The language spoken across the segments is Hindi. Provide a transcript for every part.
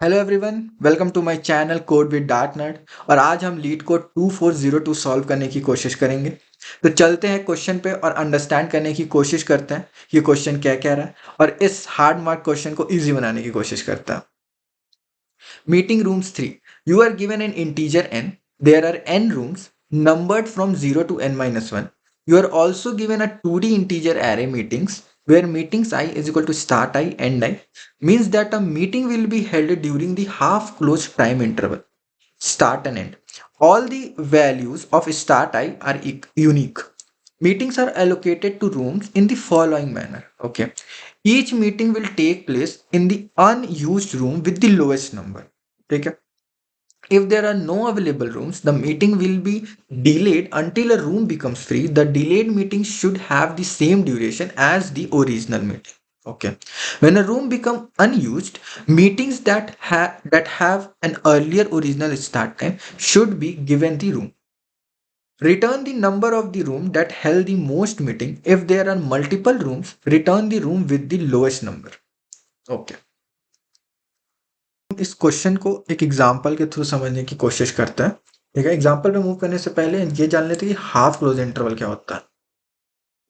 Hello everyone, welcome to my channel code with dark nerd. और आज हम लीड कोड 2402 सॉल्व करने की कोशिश करेंगे। तो चलते हैं क्वेश्चन पे और अंडरस्टैंड करने की कोशिश करते हैं ये क्वेश्चन क्या कह रहा है और इस हार्ड मार्क क्वेश्चन को इजी बनाने की कोशिश करते हैं। Meeting rooms 3, you are given an integer n. There are n rooms numbered from 0 to n-1. You are also given a 2D integer array meetings where meetings I is equal to start I, end I, means that a meeting will be held during the half closed time interval, start and end. All the values of start I are unique. Meetings are allocated to rooms in the following manner. Okay. Each meeting will take place in the unused room with the lowest number. ठीक है. If there are no available rooms, the meeting will be delayed until a room becomes free. The delayed meeting should have the same duration as the original meeting. Okay. When a room becomes unused, meetings that have an earlier original start time should be given the room. Return the number of the room that held the most meeting. If there are multiple rooms, return the room with the lowest number. Okay. इस क्वेश्चन को एक एग्जांपल के थ्रू समझने की कोशिश करते हैं। ठीक है, एग्जांपल पे मूव करने से पहले ये जान लेते हैं कि हाफ क्लोज इंटरवल क्या होता है।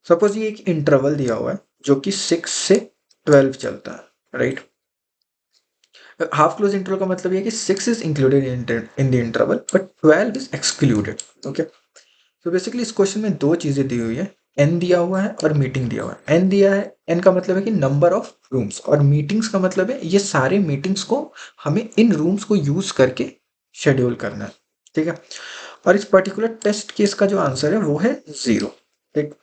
सपोज ये एक इंटरवल दिया हुआ है जो कि 6 से 12 चलता है, राइट। हाफ क्लोज इंटरवल का मतलब ये है कि 6 is included in the interval but 12 is excluded. Okay, तो बेसिकली इस क्वेश्चन में दो चीजें दी हुई है, एन दिया हुआ है और मीटिंग दिया हुआ है। एन दिया है, एन का मतलब है कि नंबर ऑफ रूम्स, और मीटिंग्स का मतलब है ये सारे मीटिंग्स को हमें इन रूम्स को यूज करके शेड्यूल करना है। ठीक है, और इस पर्टिकुलर टेस्ट केस का जो आंसर है वो है 0। ठीक,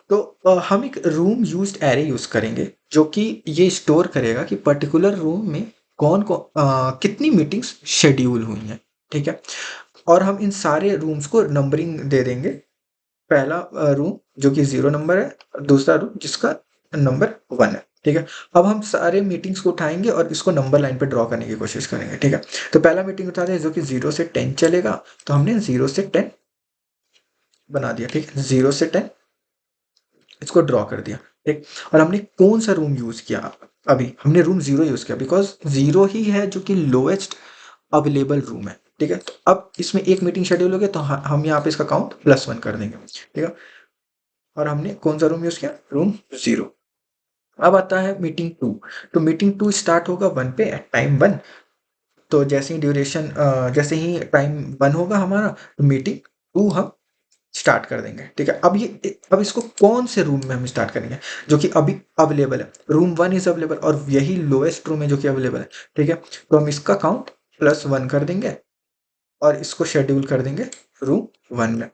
तो हम एक रूम यूज्ड एरे यूज करेंगे जो कि ये स्टोर करेगा कि पर्टिकुलर रूम में कितनी मीटिंग्स शेड्यूल हुई हैं। ठीक है, और हम इन सारे रूम्स को नंबरिंग दे देंगे। पहला रूम जो कि 0 नंबर है, दूसरा रूम जिसका नंबर 1 है। ठीक है, अब हम सारे मीटिंग्स को उठाएंगे और इसको नंबर लाइन पे ड्रॉ करने की कोशिश करेंगे। ठीक है, तो पहला मीटिंग उठाते हैं जो कि 0 से 10 चलेगा, तो हमने 0 से 10 बना दिया। ठीक है, 0 से 10 इसको ड्रॉ कर दिया। ठीक, और हमने कौन सा रूम यूज किया? अभी हमने रूम 0 यूज किया बिकॉज 0 ही है जो कि लोएस्ट अवेलेबल रूम है। ठीक है, तो अब इसमें एक मीटिंग शेड्यूल हो गया तो हम यहाँ पे इसका काउंट +1 कर देंगे। ठीक है, और हमने कौन सा रूम यूज किया? रूम 0। अब आता है मीटिंग 2। तो मीटिंग 2 स्टार्ट होगा 1 पे एट टाइम 1। तो जैसे ही टाइम 1 होगा हमारा, तो मीटिंग 2 हम स्टार्ट कर देंगे। ठीक है, अब इसको कौन से रूम में हम स्टार्ट करेंगे जो कि अभी अवेलेबल है? रूम 1 इज अवेलेबल और यही लोएस्ट रूम है जो कि अवेलेबल है। ठीक है, तो हम इसका काउंट +1 कर देंगे और इसको शेड्यूल कर देंगे रूम 1 में।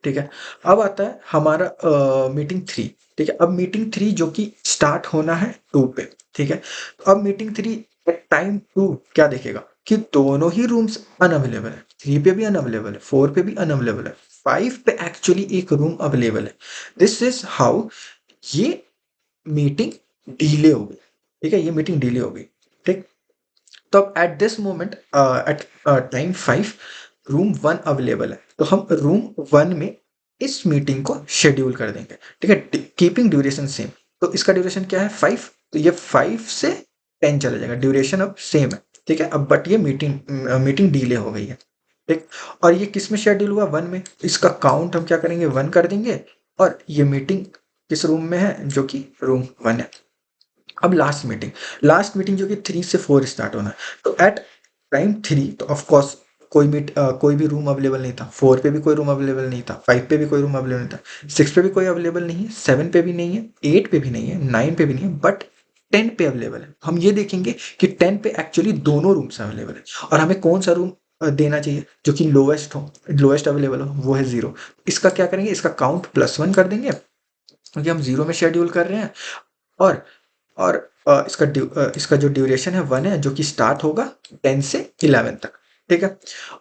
ठीक है, अब आता है हमारा मीटिंग 3। ठीक है, अब मीटिंग 3 जो कि स्टार्ट होना है 2 पे। ठीक है, तो अब मीटिंग 3 टाइम 2 क्या देखेगा कि दोनों ही रूम्स अनअवेलेबल है। 3 पे भी अनअवेलेबल है, 4 पे भी अनअवेलेबल है, 5 पे एक्चुअली एक रूम अवेलेबल है। दिस इज हाउ ये मीटिंग डिले हो गई। ठीक है, ये मीटिंग डिले हो गई। ठीक, तो अब at this moment at time 5 room 1 available है, तो हम रूम 1 में इस मीटिंग को शेड्यूल कर देंगे। ठीक है, कीपिंग ड्यूरेशन सेम। तो इसका ड्यूरेशन क्या है? 5। तो ये 5 से 10 चला जाएगा, ड्यूरेशन अब सेम है। ठीक है, अब बट ये मीटिंग डिले हो गई है। ठीक, और ये किस में शेड्यूल हुआ? 1 में। इसका काउंट हम क्या करेंगे? 1 कर देंगे, और ये मीटिंग किस रूम में है? जो कि रूम 1 है। अब लास्ट मीटिंग जो कि 3 से 4 स्टार्ट होना है, तो एट टाइम 3 तो ऑफ कोर्स कोई भी रूम अवेलेबल नहीं था। 4 पे भी कोई रूम अवेलेबल नहीं था, 5 पे भी कोई रूम अवेलेबल नहीं था, 6 पे भी कोई अवेलेबल नहीं है, 7 पे भी नहीं है, 8 पे भी नहीं है, 9 पे भी नहीं है, बट 10 पे अवेलेबल है। हम ये देखेंगे कि 10 पे एक्चुअली दोनों रूम्स अवेलेबल है, और हमें कौन सा रूम देना चाहिए जो कि लोएस्ट अवेलेबल हो, वो है 0। इसका क्या करेंगे? इसका काउंट +1 कर देंगे क्योंकि हम 0 में शेड्यूल कर रहे हैं, और इसका जो ड्यूरेशन है 1 है जो कि स्टार्ट होगा 10 से 11 तक। ठीक है,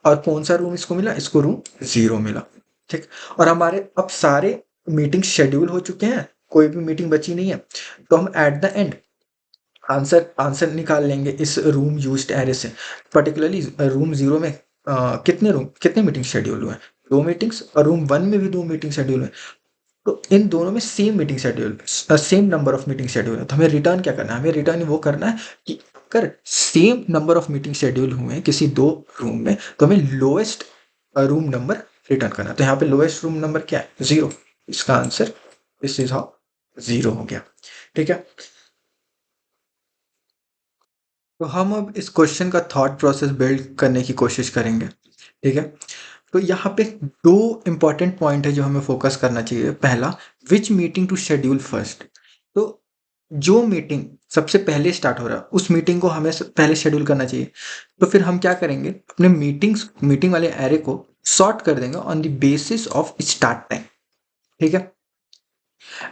और कौन सा रूम इसको मिला? इसको रूम 0 मिला। ठीक, और हमारे अब सारे मीटिंग शेड्यूल हो चुके हैं, कोई भी मीटिंग बची नहीं है, तो हम एट द एंड आंसर निकाल लेंगे इस रूम यूज्ड एरे से। पर्टिकुलरली रूम 0 में कितने मीटिंग शेड्यूल हुए हैं? 2 मीटिंग्स, और रूम 1 में भी 2 मीटिंग शेड्यूल हुए। तो इन दोनों में same number of meeting schedule है, तो हमें रिटर्न क्या करना है? हमें रिटर्न वो करना है कि अगर same number of meeting schedule हुए हैं किसी दो रूम में, तो हमें लोएस्ट रूम नंबर रिटर्न करना। तो यहाँ पे लोएस्ट रूम नंबर क्या है? 0। इसका आंसर दिस इज हाउ 0 हो गया। ठीक है, तो हम अब इस क्वेश्चन का थॉट प्रोसेस बिल्ड करने की कोशिश करेंगे। ठीक है, तो यहाँ पे दो इंपॉर्टेंट पॉइंट है जो हमें फोकस करना चाहिए। पहला, विच मीटिंग टू शेड्यूल फर्स्ट। तो जो मीटिंग सबसे पहले स्टार्ट हो रहा है उस मीटिंग को हमें पहले शेड्यूल करना चाहिए। तो फिर हम क्या करेंगे, अपने मीटिंग वाले एरे को सॉर्ट कर देंगे on the basis of start time. ठीक है,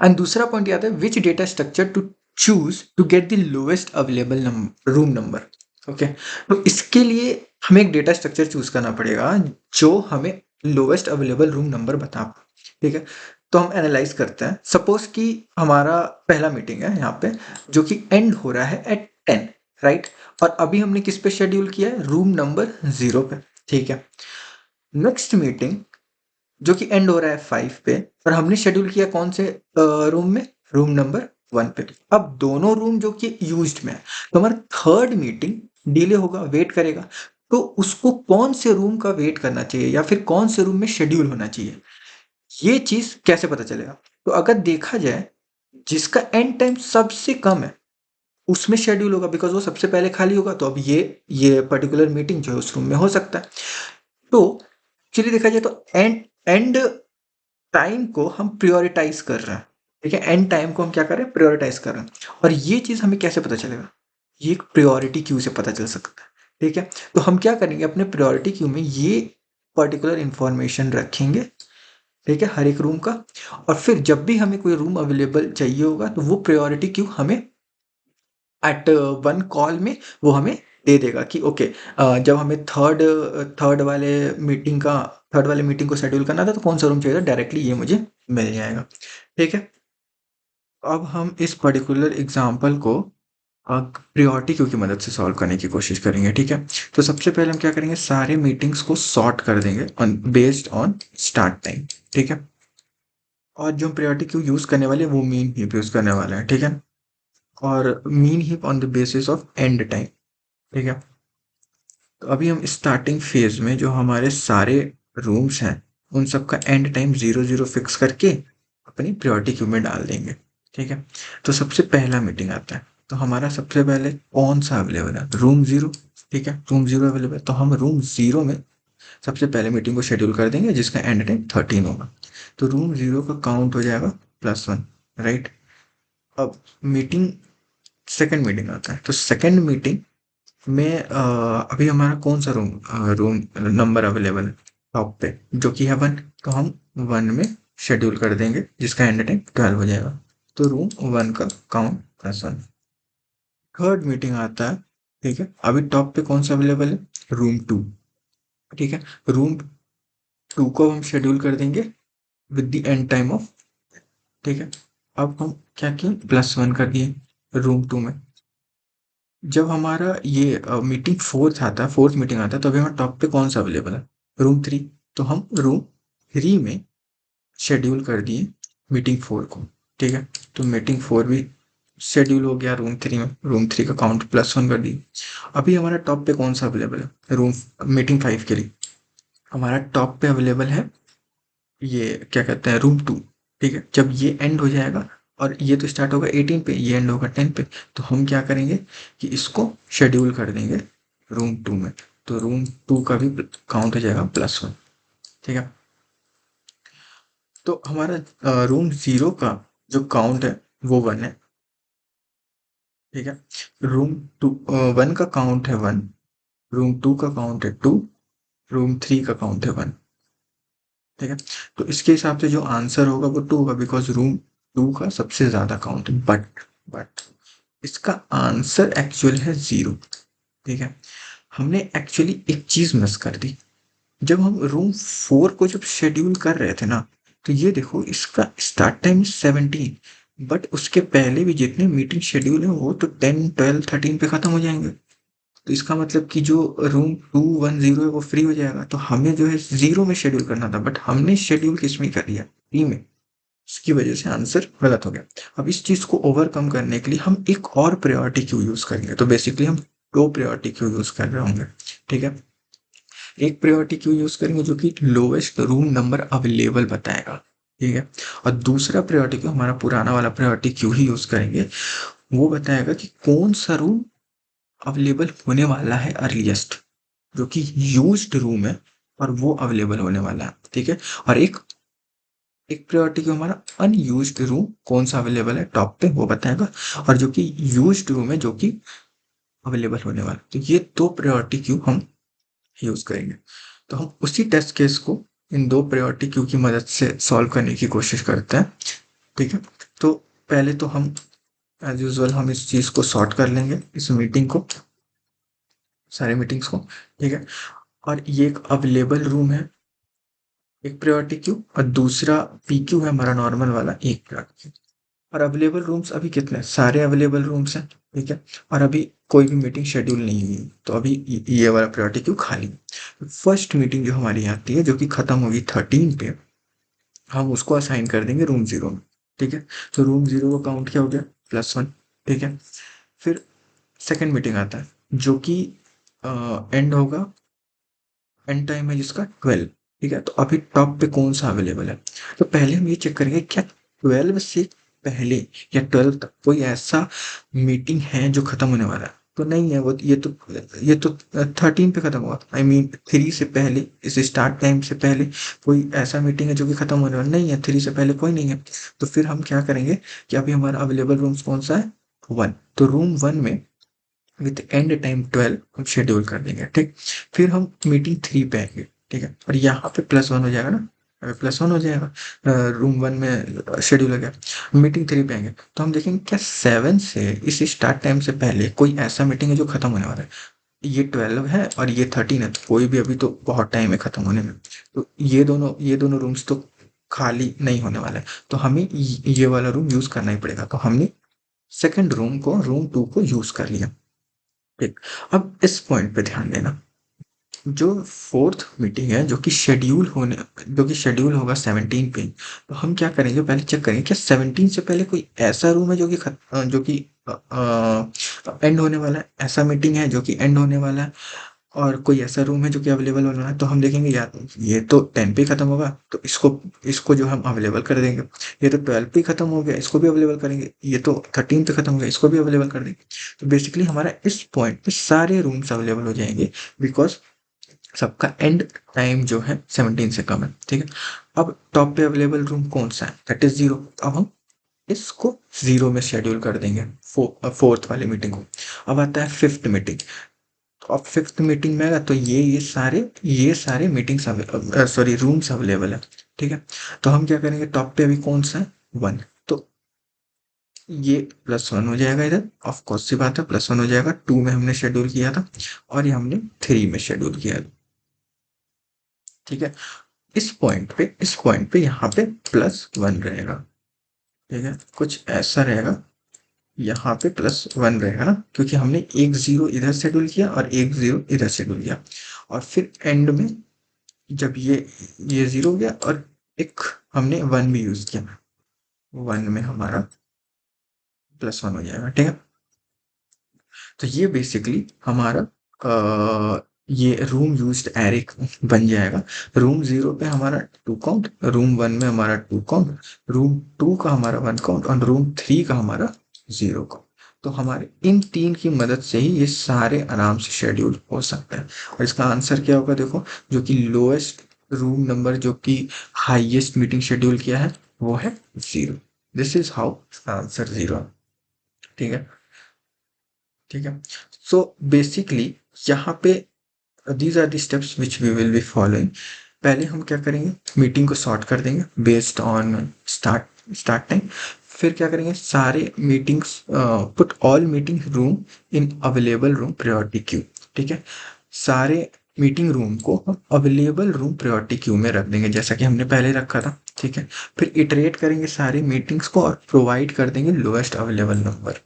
एंड दूसरा पॉइंट आता है which data structure to choose to get the lowest available room number. Okay, तो इसके लिए हमें एक डेटा स्ट्रक्चर चूज करना पड़ेगा जो हमें लोएस्ट अवेलेबल रूम नंबर बता पाए। ठीक है, तो हम एनालाइज करते हैं। सपोज कि हमारा पहला मीटिंग है यहाँ पे जो कि एंड हो रहा है एट 10, राइट। और अभी हमने किस पे शेड्यूल किया है? रूम नंबर 0 पे। ठीक है, नेक्स्ट मीटिंग जो कि एंड हो रहा है 5 पे, और हमने शेड्यूल किया कौन से रूम में? रूम नंबर 1 पे। अब दोनों रूम जो कि यूज्ड में है, तो हमारा थर्ड मीटिंग डिले होगा, वेट करेगा। तो उसको कौन से रूम का वेट करना चाहिए या फिर कौन से रूम में शेड्यूल होना चाहिए, ये चीज कैसे पता चलेगा? तो अगर देखा जाए, जिसका एंड टाइम सबसे कम है उसमें शेड्यूल होगा, बिकॉज वो सबसे पहले खाली होगा। तो अब ये पर्टिकुलर मीटिंग जो है उस रूम में हो सकता है। तो चलिए देखा जाए तो एंड एंड टाइम को हम प्रायोरिटाइज कर रहे हैं। ठीक है, एंड टाइम को हम क्या कर रहे हैं? प्रायोरिटाइज कर रहे हैं। और ये चीज़ हमें कैसे पता चलेगा? ये एक प्रायोरिटी क्यू से पता चल सकता है। ठीक है, तो हम क्या करेंगे, अपने प्रायोरिटी क्यू में ये पर्टिकुलर इंफॉर्मेशन रखेंगे। ठीक है, हर एक रूम का। और फिर जब भी हमें कोई रूम अवेलेबल चाहिए होगा तो वो प्रायोरिटी क्यू हमें एट वन कॉल में वो हमें दे देगा कि ओके, जब हमें थर्ड वाले मीटिंग को शेड्यूल करना था तो कौन सा रूम चाहिए था, डायरेक्टली ये मुझे मिल जाएगा। ठीक है, अब हम इस पर्टिकुलर एग्जांपल को प्रायोरिटी क्यू की मदद से सॉल्व करने की कोशिश करेंगे। ठीक है, तो सबसे पहले हम क्या करेंगे, सारे मीटिंग्स को सॉर्ट कर देंगे बेस्ड ऑन स्टार्ट टाइम। ठीक है, और जो प्रायोरिटी क्यू यूज करने वाले हैं वो मीन हीप यूज करने वाले हैं। ठीक है, और mean heap on the basis of and time. ठीक है, तो अभी हम स्टार्टिंग फेज में जो हमारे सारे रूम्स हैं उन सब का एंड टाइम 0 0 फिक्स करके अपनी प्रायोरिटी क्यू में डाल देंगे। ठीक है, तो सबसे पहला मीटिंग आता है, तो हमारा सबसे पहले कौन सा अवेलेबल है? रूम 0। ठीक है, रूम 0 अवेलेबल, तो हम रूम 0 में सबसे पहले मीटिंग को शेड्यूल कर देंगे जिसका एंड टाइम 13 होगा। तो रूम 0 का काउंट हो जाएगा +1, राइट। अब मीटिंग सेकेंड मीटिंग आता है, तो सेकेंड मीटिंग में अभी हमारा कौन सा रूम नंबर अवेलेबल है? टॉप पे, जो कि है 1। तो हम 1 में शेड्यूल कर देंगे जिसका एंड टाइम 12 हो जाएगा। तो रूम 1 का काउंट +1। थर्ड मीटिंग आता है। ठीक है, अभी टॉप पे कौन सा अवेलेबल है? रूम 2। ठीक है, रूम 2 को हम शेड्यूल कर देंगे with the end time of. ठीक है, अब हम क्या किए, +1 कर दिए रूम 2 में। जब हमारा ये मीटिंग फोर्थ मीटिंग आता है, तो अभी हमारे टॉप पे कौन सा अवेलेबल है? रूम 3। तो हम रूम 3 में शेड्यूल कर दिए मीटिंग 4 को। ठीक है, तो मीटिंग 4 भी शेड्यूल हो गया रूम 3 में, रूम 3 का काउंट +1 कर दिए। अभी हमारा टॉप पे कौन सा अवेलेबल है रूम मीटिंग 5 के लिए? हमारा टॉप पे अवेलेबल है ये क्या कहते हैं, रूम 2। ठीक है, जब ये एंड हो जाएगा, और ये तो स्टार्ट होगा 18 पे, ये एंड होगा 10 पे, तो हम क्या करेंगे कि इसको शेड्यूल कर देंगे रूम 2 में। तो रूम 2 का भी काउंट हो जाएगा +1। ठीक है, तो हमारा रूम 0 का जो काउंट है वो 1 है। ठीक है, रूम 1 का काउंट है 1, रूम 2 का काउंट है 2, रूम 3 का काउंट है 1। ठीक है, तो इसके हिसाब से जो आंसर होगा वो 2 होगा, बिकॉज रूम 2 का सबसे ज्यादा काउंट है। बट इसका आंसर एक्चुअल है 0। ठीक है, हमने एक्चुअली एक चीज मिस कर दी। जब हम रूम 4 को जब शेड्यूल कर रहे थे ना, तो ये देखो इसका स्टार्ट टाइम 17, बट उसके पहले भी जितने मीटिंग शेड्यूल है वो तो 10 12 13 पे खत्म हो जाएंगे। तो इसका मतलब कि जो रूम 210 है वो फ्री हो जाएगा। तो हमें जो है 0 में शेड्यूल करना था, बट हमने शेड्यूल किस में कर दिया? 3 में। उसकी वजह से आंसर गलत हो गया। अब इस चीज़ को ओवरकम करने के लिए हम एक और प्रायोरिटी क्यू यूज़ करेंगे। तो बेसिकली हम दो प्रायोरिटी क्यू यूज़ कर रहे होंगे, ठीक है। एक प्रायोरिटी क्यू यूज़ करेंगे जो कि लोवेस्ट रूम नंबर अवेलेबल बताएगा, ठीक है। और दूसरा प्रायोरिटी क्यू, हमारा पुराना वाला प्रायोरिटी क्यू ही यूज़ करेंगे, वो बताएगा कि कौन सा रूम अवेलेबल होने वाला है अर्लीस्ट, जो कि यूज्ड रूम है और वो अवेलेबल होने वाला है, ठीक है। और एक एक प्रायोरिटी क्यू हमारा अनयूज्ड रूम कौन सा अवेलेबल है टॉप पे, वो बताएगा। और जो कि यूज्ड रूम है जो कि अवेलेबल होने वाला है। तो ये दो प्रायोरिटी क्यू हम यूज करेंगे। तो हम उसी टेस्ट केस को इन दो प्रायोरिटी क्यू की मदद से सॉल्व करने की कोशिश करते हैं, ठीक है। तो पहले तो हम एज यूजल हम इस चीज़ को सॉर्ट कर लेंगे, इस मीटिंग को, सारे मीटिंग्स को, ठीक है। और ये एक अवेलेबल रूम है, एक प्रायोरिटी क्यू, और दूसरा पी क्यू है हमारा नॉर्मल वाला, एक प्रायोरिटी क्यू। और अवेलेबल रूम्स अभी कितने हैं? सारे अवेलेबल रूम्स हैं, ठीक है। और अभी कोई भी मीटिंग शेड्यूल नहीं हुई है, तो अभी ये वाला प्रायोरिटी क्यू खाली है। फर्स्ट मीटिंग जो हमारी आती है जो कि खत्म होगी 13 पे, हम उसको असाइन कर देंगे रूम जीरो में, ठीक है। तो रूम जीरो का काउंट क्या हो गया? +1, ठीक है। फिर सेकंड मीटिंग आता है जो कि एंड होगा, एंड टाइम है जिसका 12, ठीक है। तो अभी टॉप पे कौन सा अवेलेबल है? तो पहले हम ये चेक करेंगे क्या 12 से पहले या 12 तक कोई ऐसा मीटिंग है जो खत्म होने वाला है। तो नहीं है वो, ये तो 13 पे खत्म हुआ, आई मीन 3 से पहले, इस स्टार्ट टाइम से पहले कोई ऐसा मीटिंग है जो कि खत्म होने वाला नहीं है, 3 से पहले कोई नहीं है। तो फिर हम क्या करेंगे कि अभी हमारा अवेलेबल रूम्स कौन सा है? 1। तो रूम 1 में विथ एंड टाइम 12 हम शेड्यूल कर देंगे, ठीक। फिर हम मीटिंग 3 पे आएंगे, ठीक है। और यहाँ पे +1 हो जाएगा ना, +1 हो जाएगा, रूम 1 में शेड्यूल हो गया। मीटिंग 3 पे आएंगे तो हम देखेंगे क्या 7 से, इस स्टार्ट टाइम से पहले कोई ऐसा मीटिंग है जो खत्म होने वाला है। ये 12 है और ये 13 है, तो कोई भी अभी तो बहुत टाइम है खत्म होने में। तो ये दोनों रूम्स तो खाली नहीं होने वाले, तो हमें ये वाला रूम यूज करना ही पड़ेगा। तो हमने सेकंड रूम को, रूम 2 को यूज कर लिया, ठीक। अब इस पॉइंट पे ध्यान देना, जो फोर्थ मीटिंग है जो कि शेड्यूल होगा 17 पे, तो हम क्या करेंगे, पहले चेक करेंगे क्या 17 से पहले कोई ऐसा रूम है जो कि एंड होने वाला है, ऐसा मीटिंग है जो कि एंड होने वाला है, और कोई ऐसा रूम है जो कि अवेलेबल होने वाला है। तो हम देखेंगे यार ये तो 10 पे खत्म होगा, तो इसको इसको जो हम अवेलेबल कर देंगे। ये तो 12 पे खत्म हो गया, इसको भी अवेलेबल करेंगे। ये तो 13 पे खत्म हो गया, इसको भी अवेलेबल कर देंगे। तो बेसिकली हमारा इस पॉइंट पे सारे रूम्स अवेलेबल हो जाएंगे, बिकॉज सबका एंड टाइम जो है 17 से कम है, ठीक है। अब टॉप पे अवेलेबल रूम कौन सा है? That is 0। अब हम इसको 0 में शेड्यूल कर देंगे, फोर्थ वाली मीटिंग को। अब आता है फिफ्थ मीटिंग। तो अब फिफ्थ मीटिंग में आएगा तो ये सारे मीटिंग्स सॉरी रूम्स अवेलेबल है, ठीक है। तो हम क्या करेंगे, टॉप पे अभी कौन सा है? 1। तो ये +1 हो जाएगा इधर, ऑफ कोर्स सी बात है, +1 हो जाएगा। 2 में हमने शेड्यूल किया था और ये हमने 3 में शेड्यूल किया था, ठीक है। इस पॉइंट पे यहाँ पे +1 रहेगा, ठीक है। कुछ ऐसा रहेगा, यहाँ पे +1 रहेगा ना, क्योंकि हमने एक 0 इधर शेड्यूल किया और एक 0 इधर शेड्यूल किया। और फिर एंड में जब ये 0 हो गया और एक हमने 1 भी यूज किया, 1 में हमारा +1 हो जाएगा, ठीक है। तो ये बेसिकली हमारा ये रूम यूज्ड एरे बन जाएगा। रूम 0 पे हमारा 2 काउंट, रूम 1 में हमारा 2 काउंट, रूम 2 का हमारा 1 काउंट और रूम 3 का हमारा 0 काउंट। तो हमारे इन 3 की मदद से ही ये सारे आराम से शेड्यूल हो सकते हैं। और इसका आंसर क्या होगा देखो, जो कि लोएस्ट रूम नंबर जो कि हाईएस्ट मीटिंग शेड्यूल किया है वो है 0। दिस इज हाउ आंसर 0, ठीक है, ठीक है। सो बेसिकली यहाँ पे these are the steps which we will be following. पहले हम क्या करेंगे, मीटिंग को सॉर्ट कर देंगे बेस्ड ऑन स्टार्ट टाइम। फिर क्या करेंगे, सारे meetings, put all meeting room in available room priority queue, ठीक है। सारे मीटिंग रूम को हम अवेलेबल रूम प्रायोरिटी क्यू में रख देंगे जैसा कि हमने पहले रखा था, ठीक है। फिर इटरेट करेंगे सारी मीटिंग्स को और प्रोवाइड कर देंगे लोएस्ट अवेलेबल नंबर,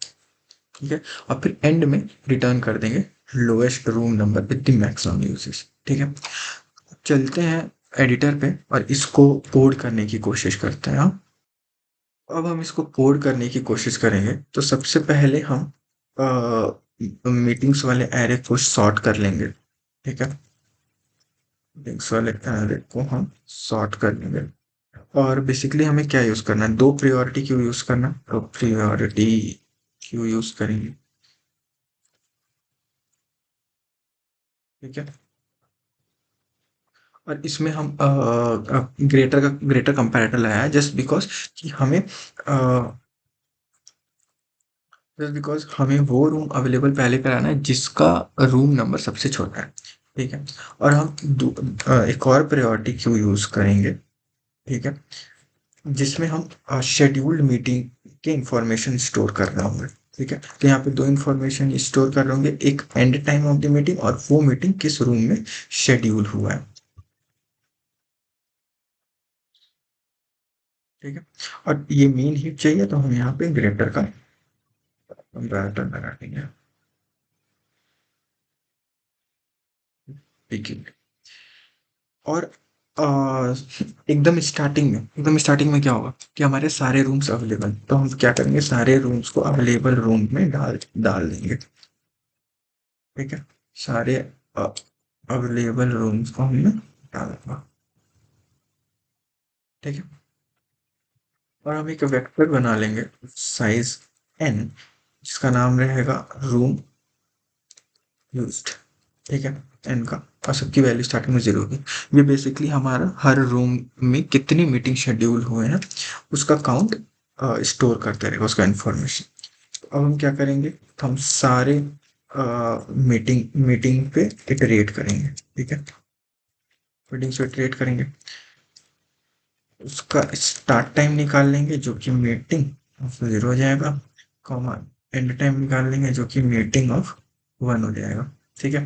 ठीक है। और फिर एंड में रिटर्न कर देंगे lowest room number with the maximum usage, ठीक है। चलते हैं एडिटर पे और इसको कोड करने की कोशिश करते हैं, हाँ। अब हम इसको कोड करने की कोशिश करेंगे। तो सबसे पहले हम मीटिंग्स वाले एरे को सॉर्ट कर लेंगे। ठीक है, मीटिंग्स वाले एरे को हम सॉर्ट कर लेंगे। और बेसिकली हमें क्या यूज करना है, दो प्रायोरिटी क्यू यूज करना है, तो प्रायोरिटी क्यू यूज करेंगे। ठीक है, और इसमें हम ग्रेटर कंपैरेटर लगाया जस्ट बिकॉज कि हमें जस्ट बिकॉज हमें वो रूम अवेलेबल पहले कराना है जिसका रूम नंबर सबसे छोटा है। ठीक है, और हम एक और प्रायोरिटी क्यू यूज करेंगे। ठीक है, जिसमें हम शेड्यूल्ड मीटिंग के इंफॉर्मेशन स्टोर कर रहे होंगे। ठीक है, तो यहाँ पे दो इंफॉर्मेशन स्टोर कर रहे होंगे, एक and time of the meeting और वो मीटिंग किस रूम में शेड्यूल हुआ है। ठीक है, और ये मेन हीट चाहिए तो हम यहाँ पे ग्रेटर का कंपैरेटर लगा देंगे। ठीक है, और अ, एकदम स्टार्टिंग में क्या होगा कि हमारे सारे रूम्स अवेलेबल, तो हम क्या करेंगे, सारे रूम्स को अवेलेबल रूम में डाल डाल देंगे। ठीक है, सारे अवेलेबल रूम्स को हमने डाल दिया। ठीक है, और हम एक वेक्टर बना लेंगे साइज n, जिसका नाम रहेगा रूम यूज्ड। ठीक है, n का, और सबकी वैल्यू स्टार्टिंग में 0 होगी। ये बेसिकली हमारा हर रूम में कितनी मीटिंग शेड्यूल हुए हैं उसका काउंट स्टोर करते रहेगा, उसका इन्फॉर्मेशन। अब हम क्या करेंगे, तो हम सारे मीटिंग मीटिंग पे इटरेट करेंगे। ठीक है, मीटिंग पे इटरेट करेंगे, उसका स्टार्ट टाइम निकाल लेंगे जो कि मीटिंग ऑफ 0 हो जाएगा, कॉमा एंड टाइम निकाल लेंगे जो कि मीटिंग ऑफ 1 हो जाएगा। ठीक है,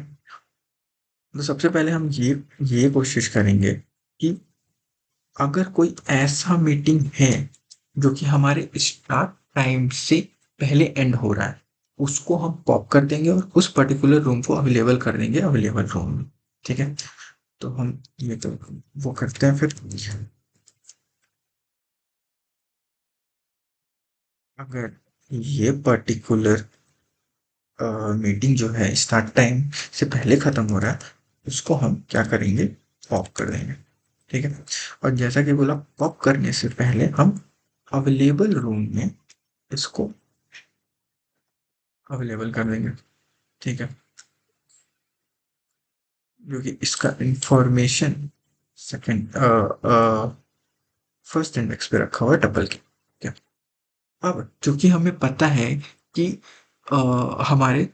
तो सबसे पहले हम ये कोशिश करेंगे कि अगर कोई ऐसा मीटिंग है जो कि हमारे स्टार्ट टाइम से पहले एंड हो रहा है, उसको हम पॉप कर देंगे और उस पर्टिकुलर रूम को अवेलेबल कर देंगे अवेलेबल रूम में। ठीक है, तो हम ये तो वो करते हैं फिर। अगर ये पर्टिकुलर मीटिंग जो है स्टार्ट टाइम से पहले खत्म हो रहा है, उसको हम क्या करेंगे, पॉप कर देंगे। ठीक है, और जैसा कि बोला, पॉप करने से पहले हम अवेलेबल रूम में इसको अवेलेबल कर देंगे। ठीक है, क्योंकि इसका इंफॉर्मेशन सेकंड फर्स्ट इंडेक्स पे रखा हुआ है डबल की। ठीक है, अब चूंकि हमें पता है कि अ, हमारे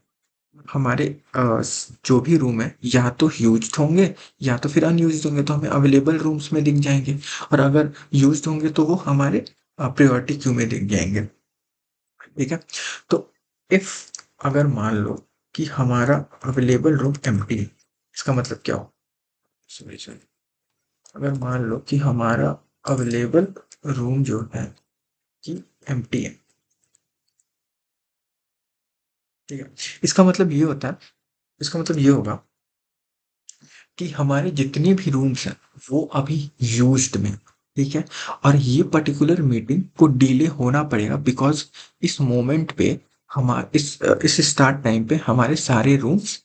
हमारे जो भी रूम है या तो यूज्ड होंगे या तो फिर अनयूज्ड होंगे, तो हमें अवेलेबल रूम्स में दिख जाएंगे, और अगर यूज्ड होंगे तो वो हमारे प्रायोरिटी क्यू में दिख जाएंगे। ठीक है, तो इफ अगर मान लो कि हमारा अवेलेबल रूम एम्प्टी है, इसका मतलब क्या हो, सॉरी सॉरी, अगर मान लो कि हमारा अवेलेबल रूम जो है कि एम्प्टी है। ठीक है, इसका मतलब ये होता है, इसका मतलब ये होगा कि हमारे जितने भी रूम्स हैं वो अभी यूज्ड में। ठीक है, और ये पर्टिकुलर मीटिंग को डिले होना पड़ेगा बिकॉज इस मोमेंट पे हमारे इस स्टार्ट टाइम पे हमारे सारे रूम्स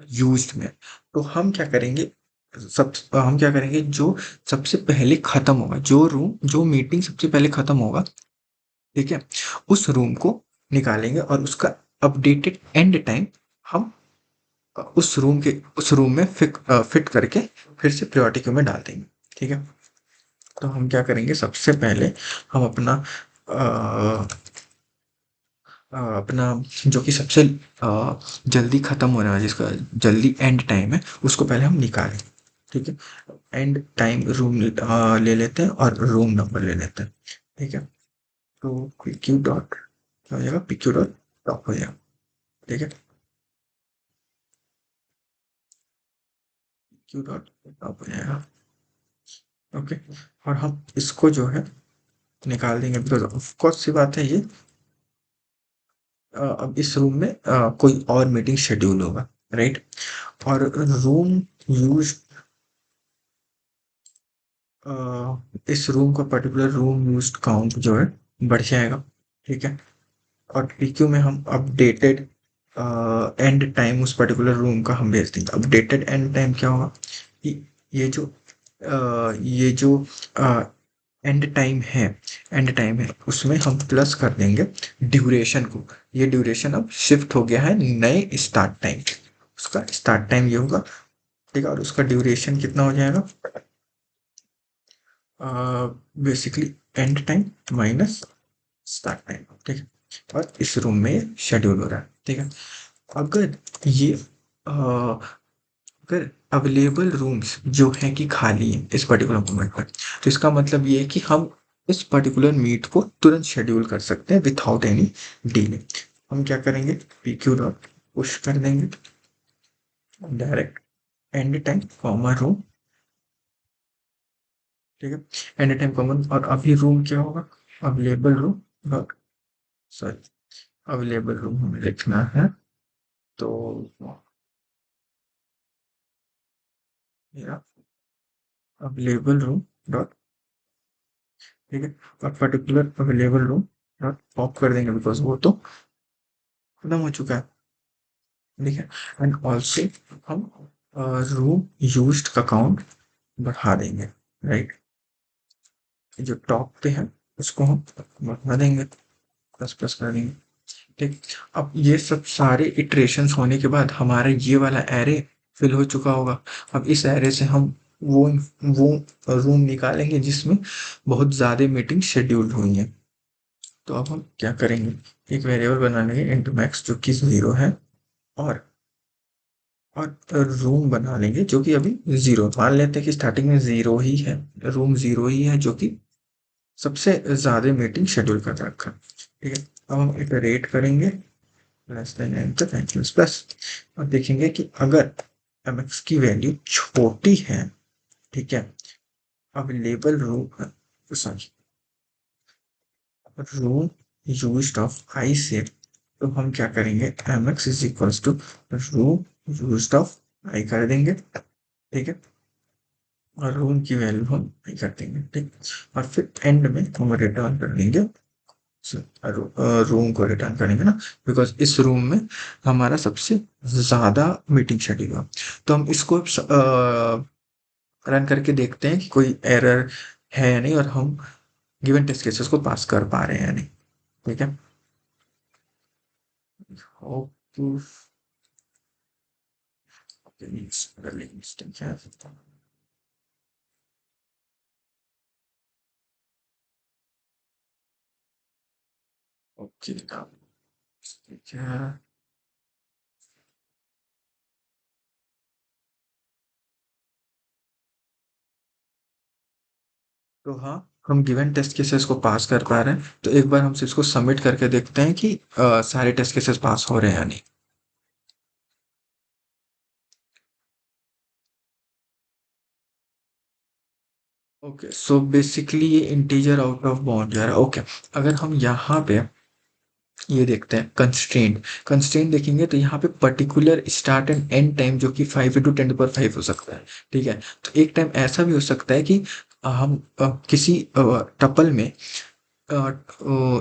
यूज्ड में। तो हम क्या करेंगे, जो सबसे पहले खत्म होगा, जो मीटिंग सबसे पहले खत्म होगा, ठीक है, उस रूम को निकालेंगे और उसका अपडेटेड एंड टाइम हम उस रूम में फिट करके फिर से प्रायोरिटी क्यू में डाल देंगे। ठीक है, तो हम क्या करेंगे, सबसे पहले हम अपना जो कि सबसे जल्दी खत्म होने वाला, जिसका जल्दी एंड टाइम है, उसको पहले हम निकालें। ठीक है, एंड टाइम रूम ले लेते हैं और रूम नंबर ले लेते हैं। ठीक है, तो पीक्यू डॉट क्या हो जाएगा, पीक्यू डॉट टॉप हो जाएगा। ठीक है, पीक्यू डॉट टॉप हो जाएगा। ओके, और हम इसको जो है निकाल देंगे बिकॉज ऑफ कोर्स सी बात है ये, अब इस रूम में कोई और मीटिंग शेड्यूल होगा, राइट। और रूम यूज इस रूम का पर्टिकुलर रूम यूज काउंट जो है बढ़ जाएगा, ठीक है। और PQ में हम अपडेटेड एंड टाइम उस पर्टिकुलर रूम का हम भेज देंगे। अपडेटेड एंड टाइम क्या होगा कि ये जो एंड टाइम है उसमें हम प्लस कर देंगे ड्यूरेशन को। ये ड्यूरेशन अब शिफ्ट हो गया है नए स्टार्ट टाइम, उसका स्टार्ट टाइम ये होगा, ठीक है। और उसका ड्यूरेशन कितना हो जाएगा, basically and time minus start time, ठीक है। और इस रूम में ये शेड्यूल हो रहा है, ठीक है। अगर ये अगर अवेलेबल रूम्स जो हैं कि खाली हैं इस पर्टिकुलर मोमेंट पर, तो इसका मतलब ये है कि हम इस पर्टिकुलर मीट को तुरंत शेड्यूल कर सकते हैं विथआउट एनी डिले। हम क्या करेंगे, PQ डॉट पुश कर देंगे direct and time comma room, ठीक है। एंड टाइम कॉमन, और अभी रूम क्या होगा, available room dot, sorry, available room हमें लिखना है। तो मेरा अवेलेबल रूम डॉट, ठीक है। और particular available room dot pop कर देंगे बिकॉज वो तो खत्म हो चुका है, ठीक है। एंड ऑल्सो हम रूम यूज्ड का काउंट बढ़ा देंगे, राइट। जो टॉप पे है उसको हम बढ़ा देंगे, प्लस प्लस कर देंगे, ठीक। अब ये सब सारे इटरेशंस होने के बाद हमारा ये वाला एरे फिल हो चुका होगा। अब इस एरे से हम वो रूम निकालेंगे जिसमें बहुत ज़्यादा मीटिंग शेड्यूल्ड हुई हैं। तो अब हम क्या करेंगे, एक वेरिएबल बना लेंगे इंटू मैक्स जो कि 0 है, और रूम बना लेंगे जो कि अभी 0, मान लेते हैं कि स्टार्टिंग में 0 ही है, रूम 0 ही है जो कि सबसे ज़्यादा मीटिंग शेड्यूल कर रखा है, ठीक है। अब हम इटरेट करेंगे less than enter plus plus, और देखेंगे कि अगर mx की वैल्यू छोटी है, ठीक है, available room, sorry, room used of I से, तो हम क्या करेंगे, mx is equals to room used of I कर देंगे, ठीक है। और रूम की वैल्यू हम आई कर देंगे, ठीक। और फिर एंड में हम रिटर्न कर देंगे, रूम को रिटर्न करेंगे ना, बिकॉज इस रूम में हमारा सबसे ज़्यादा मीटिंग शेड्यूल हुआ। तो हम इसको रन करके देखते हैं कि कोई एरर है या नहीं, और हम गिवन टेस्ट केसेस को पास कर पा रहे हैं या नहीं, ठीक है। होप टू ओके, ठीक है। तो हाँ, हम गिवन टेस्ट केसेस को पास कर पा रहे हैं, तो एक बार हम इसको सबमिट करके देखते हैं कि सारे टेस्ट केसेस पास हो रहे हैं या नहीं। ओके, सो बेसिकली ये इंटीजर आउट ऑफ बाउंड जा रहा है, ओके। अगर हम यहाँ पे ये देखते हैं कंस्ट्रेंट, कंस्ट्रेंट देखेंगे तो यहाँ पे particular start and and time जो कि 5 × 10⁵ हो सकता है, ठीक है। तो एक टाइम ऐसा भी हो सकता है कि हम किसी टपल में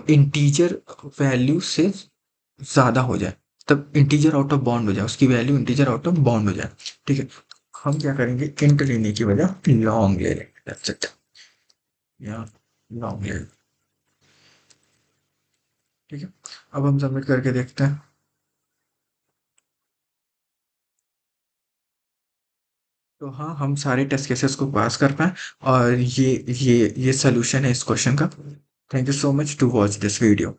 इंटीजर वैल्यू से ज़्यादा हो जाए, तब इंटीजर आउट ऑफ बाउंड हो जाए, उसकी value integer out of bound हो जाए, ठीक है। हम क्या करेंगे, इंट लेने की वजह लॉन्ग ले लेंगे, that's it, या लॉन्ग ले, ठीक है। अब हम सबमिट करके देखते हैं। तो हाँ, हम सारे टेस्ट केसेस को पास कर पाए, और ये सॉल्यूशन है इस क्वेश्चन का। Thank you so much to watch this video.